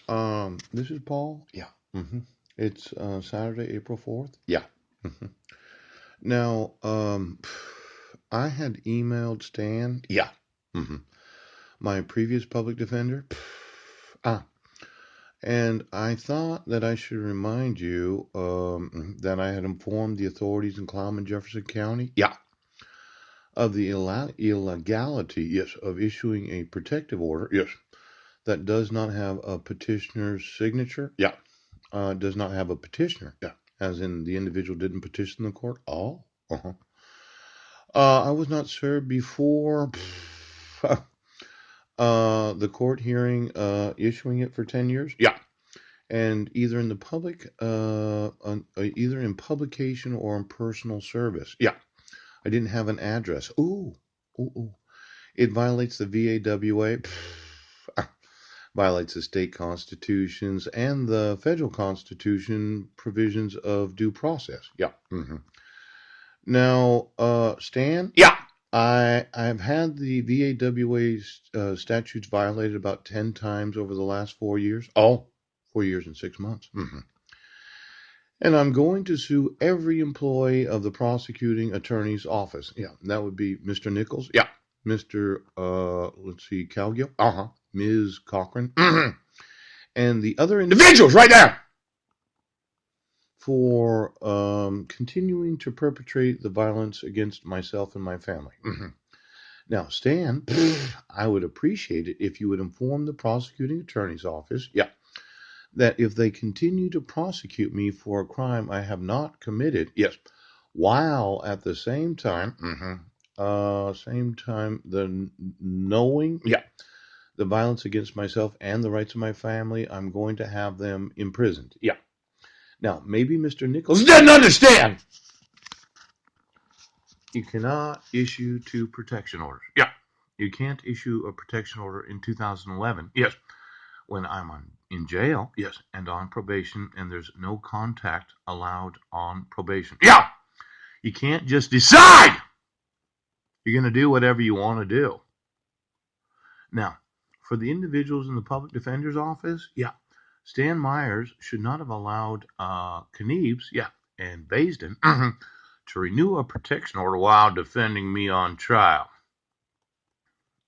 This is Paul. Yeah. It's Saturday, April 4th. Yeah. hmm Now, I had emailed Stan. Yeah. hmm My previous public defender. Ah. And I thought that I should remind you that I had informed the authorities in Clallam and Jefferson County. Yeah. Of the illegality, yes, of issuing a protective order. Yes. That does not have a petitioner's signature. Yeah. Does not have a petitioner. Yeah. As in the individual didn't petition the court. Oh. Uh-huh. I was not served before the court hearing issuing it for 10 years. Yeah. And either in the public, either in publication or in personal service. Yeah. I didn't have an address. Ooh. Ooh. Ooh. It violates the VAWA. Violates the state constitutions and the federal constitution provisions of due process. Yeah. Now, Stan. Yeah. I've had the VAWA statutes violated about 10 times over the last 4 years. Oh, 4 years and 6 months. And I'm going to sue every employee of the prosecuting attorney's office. Yeah, that would be Mr. Nichols. Yeah. Mr. Let's see, Calgill. Ms. Cochran. And the other individuals right there for continuing to perpetrate the violence against myself and my family. Now, Stan, I would appreciate it if you would inform the prosecuting attorney's office, yeah, that if they continue to prosecute me for a crime I have not committed, yes, while at the same time, the knowing, yeah, the violence against myself and the rights of my family, I'm going to have them imprisoned. Yeah. Now, maybe Mr. Nichols didn't understand. You cannot issue two protection orders. Yeah. You can't issue a protection order in 2011. Yes. When I'm in jail. Yes. And on probation, and there's no contact allowed on probation. Yeah. You can't just decide you're going to do whatever you want to do. Now, for the individuals in the public defender's office, yeah, Stan Myers should not have allowed Knieves, yeah, and Baisden to renew a protection order while defending me on trial.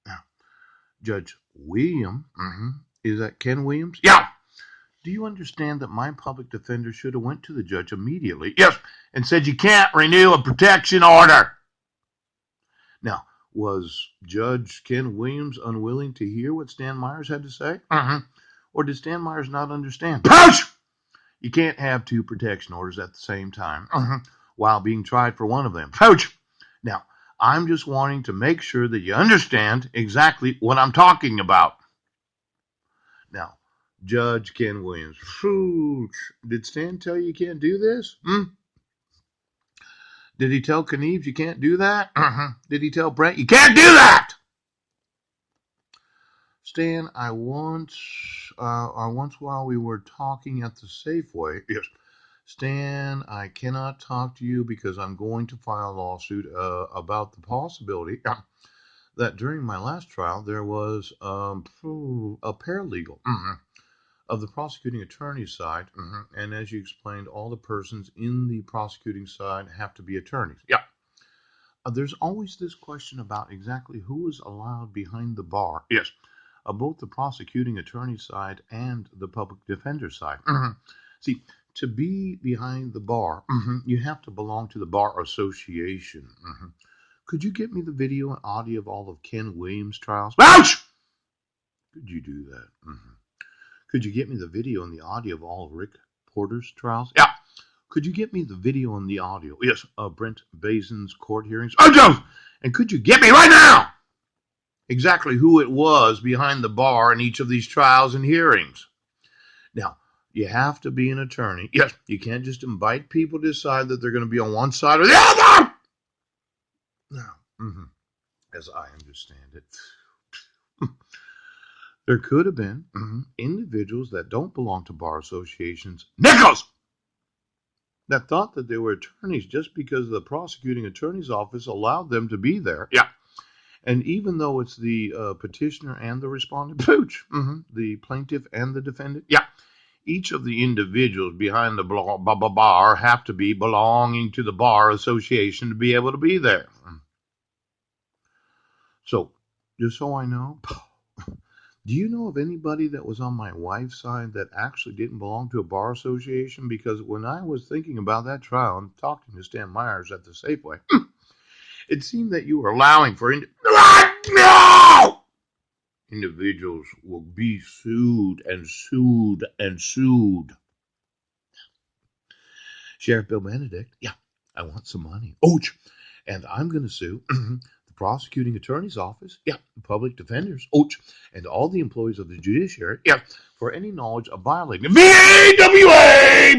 Now, Judge William, is that Ken Williams? Yeah. Do you understand that my public defender should have went to the judge immediately? Yes, and said you can't renew a protection order. Now, was Judge Ken Williams unwilling to hear what Stan Myers had to say? Or did Stan Myers not understand? Pouch! You can't have two protection orders at the same time while being tried for one of them. Pouch! Now, I'm just wanting to make sure that you understand exactly what I'm talking about. Now, Judge Ken Williams, did Stan tell you can't do this? Did he tell Knieves you can't do that? Did he tell Brent you can't do that? Stan, I once while we were talking at the Safeway, yes, Stan, I cannot talk to you because I'm going to file a lawsuit about the possibility that during my last trial there was a paralegal of the prosecuting attorney's side, and as you explained, all the persons in the prosecuting side have to be attorneys. Yeah. There's always this question about exactly who is allowed behind the bar. Yes. Both the prosecuting attorney side and the public defender side. See, to be behind the bar, you have to belong to the Bar Association. Could you get me the video and audio of all of Ken Williams' trials? Ouch! Could you do that? Could you get me the video and the audio of all of Rick Porter's trials? Yeah. Could you get me the video and the audio? Yes, Brent Basin's court hearings. Oh, and could you get me right now exactly who it was behind the bar in each of these trials and hearings? Now, you have to be an attorney. Yes, you can't just invite people to decide that they're going to be on one side or the other. Now, as I understand it, there could have been individuals that don't belong to bar associations, Nichols, that thought that they were attorneys just because the prosecuting attorney's office allowed them to be there. Yeah. And even though it's the petitioner and the respondent, pooch, the plaintiff and the defendant, yeah, each of the individuals behind the bar have to be belonging to the bar association to be able to be there. So, just so I know, do you know of anybody that was on my wife's side that actually didn't belong to a bar association? Because when I was thinking about that trial and talking to Stan Myers at the Safeway, it seemed that you were allowing for no! Individuals will be sued and sued and sued. Sheriff Bill Benedict, yeah, I want some money. Ouch! And I'm going to sue the prosecuting attorney's office, yeah, the public defenders, ouch, and all the employees of the judiciary, yeah, for any knowledge of violating the VAWA